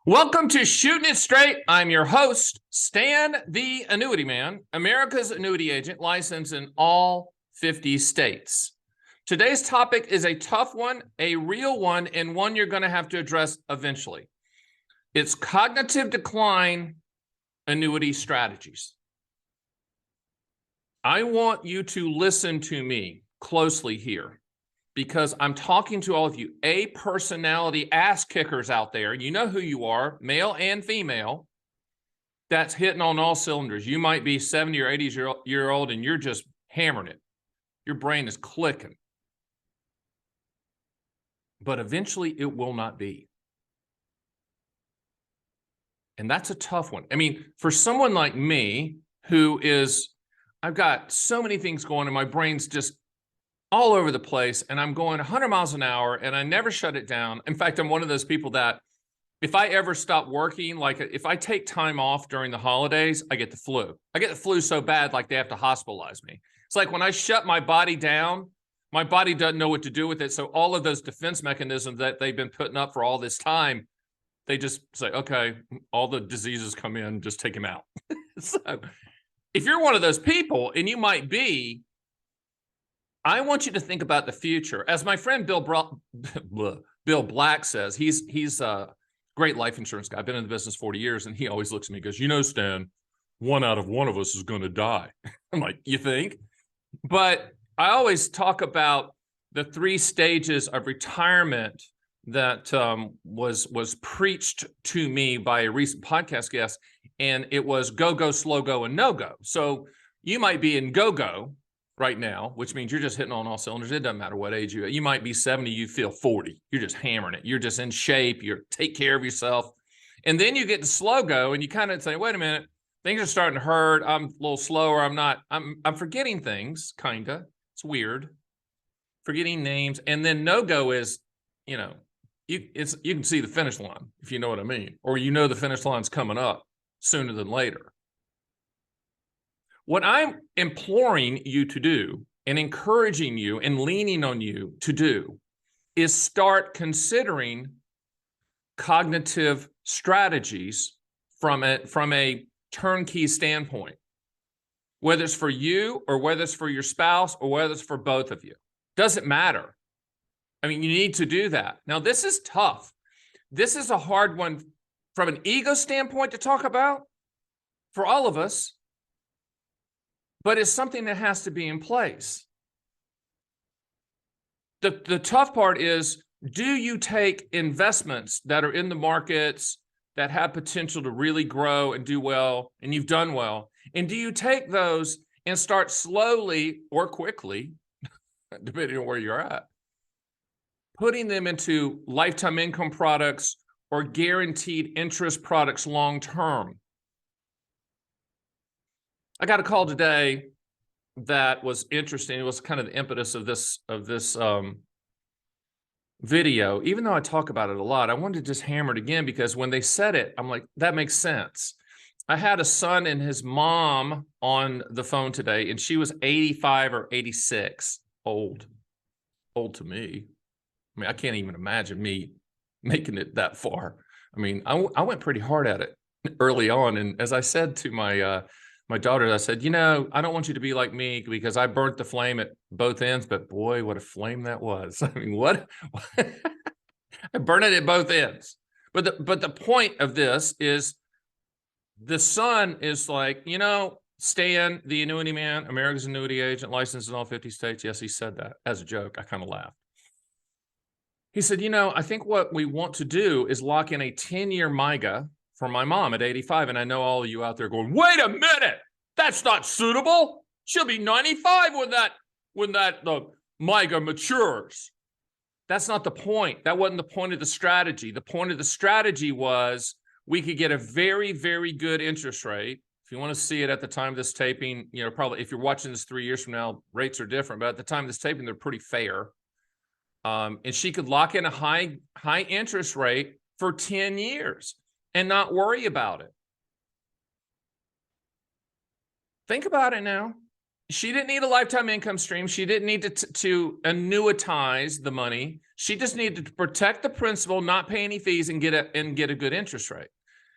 Welcome to Shooting It Straight. I'm your host, Stan the Annuity Man, America's annuity agent, licensed in all 50 states. Today's topic is a tough one, a real one, and one you're going to have to address eventually. It's cognitive decline annuity strategies. I want you to listen to me closely here, because I'm talking to all of you A personality ass kickers out there. You know who you are, male and female, that's hitting on all cylinders. You might be 70 or 80 year old and you're just hammering it. Your brain is clicking. But eventually it will not be. And that's a tough one. I mean, for someone like me who is, I've got so many things going and my brain's just all over the place, and I'm going 100 miles an hour, and I never shut it down. In fact, I'm one of those people that if I ever stop working, like if I take time off during the holidays, I get the flu. I get the flu so bad, like they have to hospitalize me. It's like when I shut my body down, my body doesn't know what to do with it. So all of those defense mechanisms that they've been putting up for all this time, they just say, okay, all the diseases come in, just take them out. So if you're one of those people, and you might be, I want you to think about the future. As my friend Bill Black says, he's a great life insurance guy. I've been in the business 40 years, and he always looks at me and goes, you know, Stan, one out of one of us is going to die. I'm like, you think? But I always talk about the 3 stages of retirement that was preached to me by a recent podcast guest, and it was go, go, slow go, and no go. So you might be in go, go right now, which means you're just hitting on all cylinders. It doesn't matter what age you are. You might be 70, you feel 40. You're just hammering it. You're just in shape. You're take care of yourself. And then you get to slow go, and you kind of say, wait a minute, things are starting to hurt. I'm a little slower. I'm forgetting things, kind of. It's weird. Forgetting names. And then no go is, you know, you can see the finish line, if you know what I mean. Or you know the finish line's coming up sooner than later. What I'm imploring you to do and encouraging you and leaning on you to do is start considering cognitive strategies from a turnkey standpoint, whether it's for you or whether it's for your spouse or whether it's for both of you. Doesn't matter. I mean, you need to do that. Now, this is tough. This is a hard one from an ego standpoint to talk about for all of us. But it's something that has to be in place. The tough part is, do you take investments that are in the markets that have potential to really grow and do well, and you've done well, and do you take those and start slowly or quickly, depending on where you're at, putting them into lifetime income products or guaranteed interest products long term? I got a call today that was interesting. It was kind of the impetus of this video. Even though I talk about it a lot, I wanted to just hammer it again, because when they said it, I'm like, that makes sense. I had a son and his mom on the phone today, and she was 85 or 86, old to me. I mean, I can't even imagine me making it that far. I mean, I went pretty hard at it early on. And as I said to my daughter, I said, you know, I don't want you to be like me, because I burnt the flame at both ends, but boy, what a flame that was. I mean, what? I burned it at both ends. But the point of this is, the son is like, you know, Stan, the annuity man, America's annuity agent, licensed in all 50 states. Yes, he said that as a joke. I kind of laughed. He said, you know, I think what we want to do is lock in a 10-year MIGA for my mom at 85. And I know all of you out there going, wait a minute, that's not suitable. She'll be 95 when the MIGA matures. That's not the point. That wasn't the point of the strategy. The point of the strategy was we could get a very, very good interest rate. If you want to see it at the time of this taping, you know, probably if you're watching this 3 years from now, rates are different, but at the time of this taping, they're pretty fair. And she could lock in a high interest rate for 10 years and not worry about it. Think about it now. She didn't need a lifetime income stream. She didn't need to annuitize the money. She just needed to protect the principal, not pay any fees, and get a good interest rate.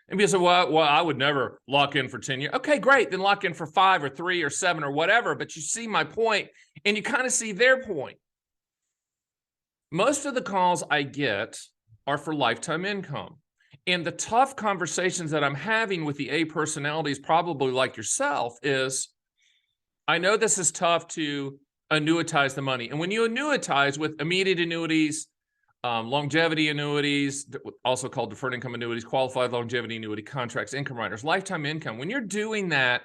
And people say, well, I would never lock in for 10 years. Okay, great. Then lock in for 5 or 3 or 7 or whatever. But you see my point, and you kind of see their point. Most of the calls I get are for lifetime income. And the tough conversations that I'm having with the A personalities, probably like yourself, is I know this is tough to annuitize the money. And when you annuitize with immediate annuities, longevity annuities, also called deferred income annuities, qualified longevity annuity contracts, income riders, lifetime income, when you're doing that,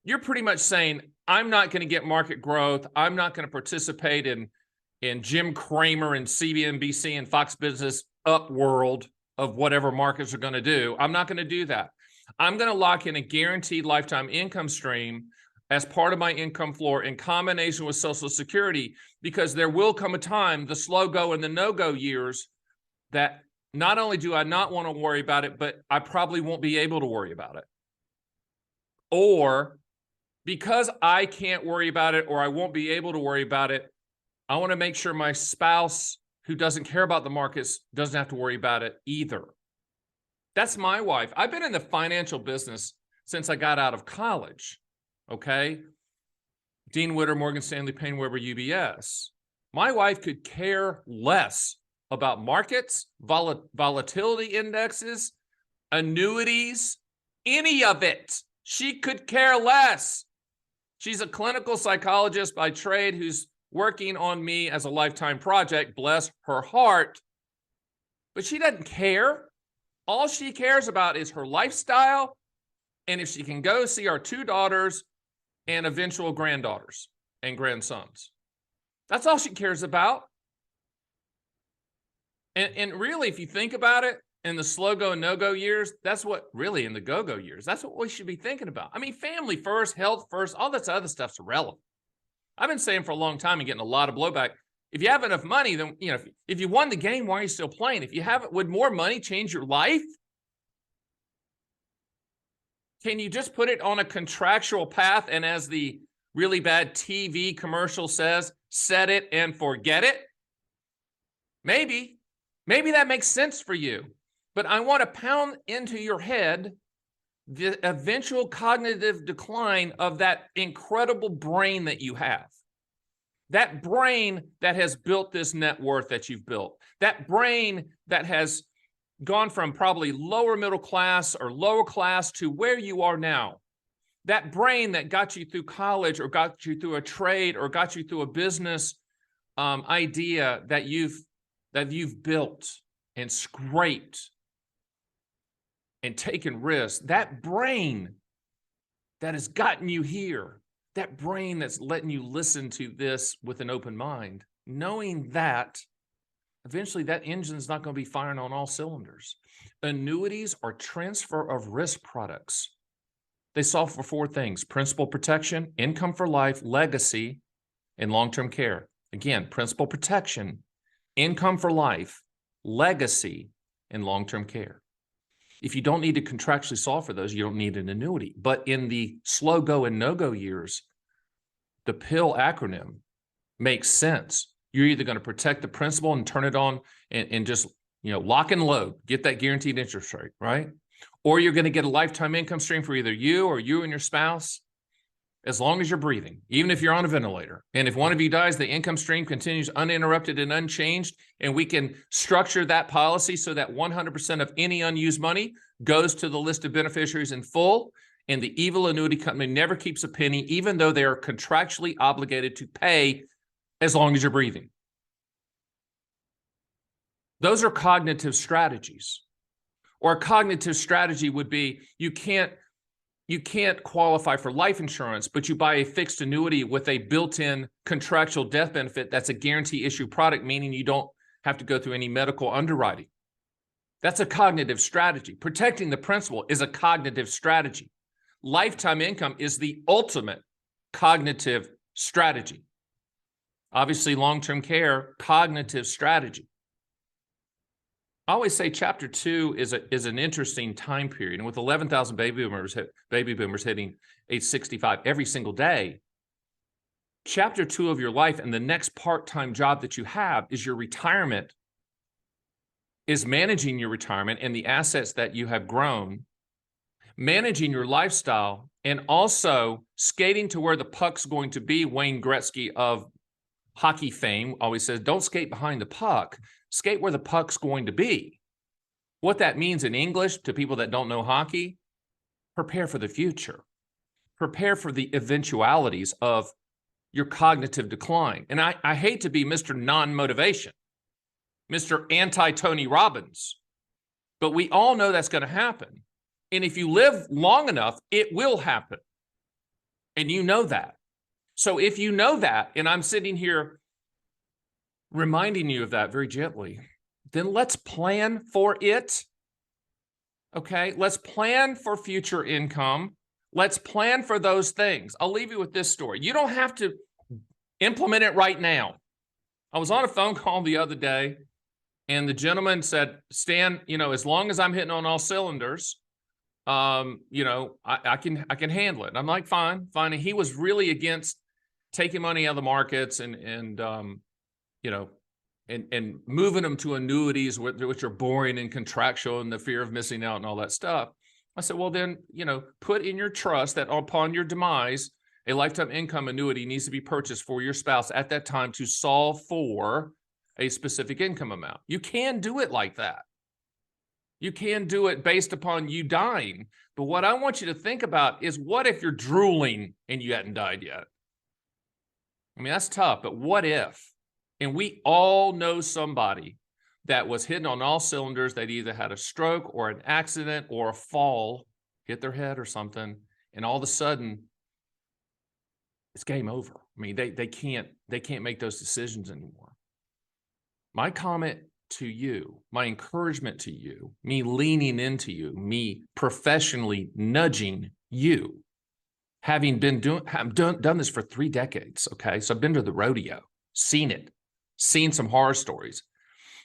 you're pretty much saying, I'm not going to get market growth. I'm not going to participate in Jim Cramer and CNBC and Fox Business up world of whatever markets are going to do. I'm not going to do that. I'm going to lock in a guaranteed lifetime income stream as part of my income floor in combination with Social Security, because there will come a time, the slow go and the no-go years, that not only do I not want to worry about it, but I probably won't be able to worry about it. Or because I can't worry about it or I won't be able to worry about it, I want to make sure my spouse who doesn't care about the markets doesn't have to worry about it either. That's my wife. I've been in the financial business since I got out of college. Okay. Dean Witter, Morgan Stanley, Payne Weber, UBS. My wife could care less about markets, volatility indexes, annuities, any of it. She could care less. She's a clinical psychologist by trade who's working on me as a lifetime project, bless her heart. But she doesn't care. All she cares about is her lifestyle and if she can go see our 2 daughters and eventual granddaughters and grandsons. That's all she cares about. And really, if you think about it, in the slow go and no-go years, that's what really in the go-go years, that's what we should be thinking about. I mean, family first, health first, all this other stuff's irrelevant. I've been saying for a long time and getting a lot of blowback. If you have enough money, then, you know, if you won the game, why are you still playing? If you haven't, would more money change your life? Can you just put it on a contractual path and, as the really bad TV commercial says, set it and forget it? Maybe that makes sense for you. But I want to pound into your head the eventual cognitive decline of that incredible brain that you have. That brain that has built this net worth that you've built. That brain that has gone from probably lower middle class or lower class to where you are now. That brain that got you through college or got you through a trade or got you through a business idea that you've built and scraped and taken risks. That brain that has gotten you here, that brain that's letting you listen to this with an open mind, knowing that eventually that engine's not going to be firing on all cylinders. Annuities are transfer of risk products. They solve for 4 things: principal protection, income for life, legacy, and long-term care. Again, principal protection, income for life, legacy, and long-term care. If you don't need to contractually solve for those, you don't need an annuity. But in the slow go and no-go years, the PIL acronym makes sense. You're either going to protect the principal and turn it on and just, lock and load, get that guaranteed interest rate, right? Or you're going to get a lifetime income stream for either you or you and your spouse, as long as you're breathing, even if you're on a ventilator. And if one of you dies, the income stream continues uninterrupted and unchanged, and we can structure that policy so that 100% of any unused money goes to the list of beneficiaries in full, and the evil annuity company never keeps a penny, even though they are contractually obligated to pay as long as you're breathing. Those are cognitive strategies. Or a cognitive strategy would be you can't qualify for life insurance, but you buy a fixed annuity with a built-in contractual death benefit that's a guarantee issue product, meaning you don't have to go through any medical underwriting. That's a cognitive strategy. Protecting the principal is a cognitive strategy. Lifetime income is the ultimate cognitive strategy. Obviously, long-term care, cognitive strategy. I always say chapter 2 is an interesting time period. And with 11,000 baby boomers hitting age 65 every single day, chapter 2 of your life and the next part-time job that you have is your retirement, is managing your retirement and the assets that you have grown, managing your lifestyle, and also skating to where the puck's going to be. Wayne Gretzky of hockey fame always says, don't skate behind the puck, skate where the puck's going to be. What that means in English to people that don't know hockey, prepare for the future. Prepare for the eventualities of your cognitive decline. And I hate to be Mr. Non-motivation, Mr. Anti-Tony Robbins, but we all know that's going to happen. And if you live long enough, it will happen. And you know that. So if you know that, and I'm sitting here reminding you of that very gently, then let's plan for it. Okay, let's plan for future income. Let's plan for those things. I'll leave you with this story. You don't have to implement it right now. I was on a phone call the other day, and the gentleman said, Stan, as long as I'm hitting on all cylinders, I can handle it. And I'm like, fine. And he was really against taking money out of the markets and moving them to annuities, which are boring and contractual and the fear of missing out and all that stuff. I said, well, then, put in your trust that upon your demise, a lifetime income annuity needs to be purchased for your spouse at that time to solve for a specific income amount. You can do it like that. You can do it based upon you dying. But what I want you to think about is, what if you're drooling and you hadn't died yet? I mean, that's tough, but what if? And we all know somebody that was hitting on all cylinders. They'd either had a stroke or an accident or a fall, hit their head or something, and all of a sudden, it's game over. I mean, they can't make those decisions anymore. My comment to you, my encouragement to you, me leaning into you, me professionally nudging you, having been done this for 3 decades, okay? So I've been to the rodeo, seen it, seen some horror stories.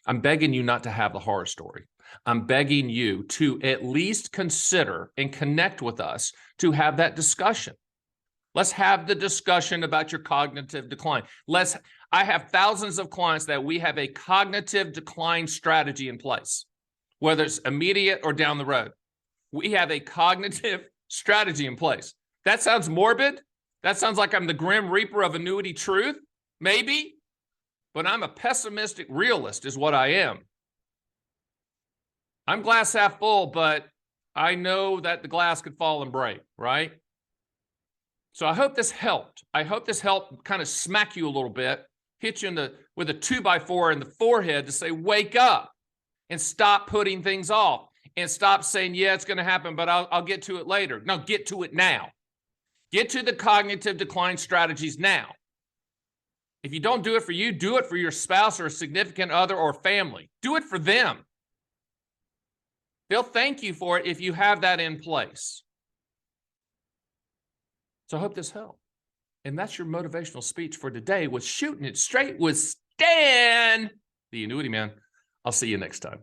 I'm begging you not to have the horror story. I'm begging you to at least consider and connect with us to have that discussion. Let's have the discussion about your cognitive decline. I have thousands of clients that we have a cognitive decline strategy in place, whether it's immediate or down the road. We have a cognitive strategy in place. That sounds morbid. That sounds like I'm the grim reaper of annuity truth, maybe, but I'm a pessimistic realist is what I am. I'm glass half full, but I know that the glass could fall and break, right? So I hope this helped. I hope this helped kind of smack you a little bit, hit you with a 2x4 in the forehead to say, wake up and stop putting things off and stop saying, yeah, it's going to happen, but I'll get to it later. No, get to it now. Get to the cognitive decline strategies now. If you don't do it for you, do it for your spouse or a significant other or family. Do it for them. They'll thank you for it if you have that in place. So I hope this helped. And that's your motivational speech for today, with Shooting It Straight with Stan, the Annuity Man. I'll see you next time.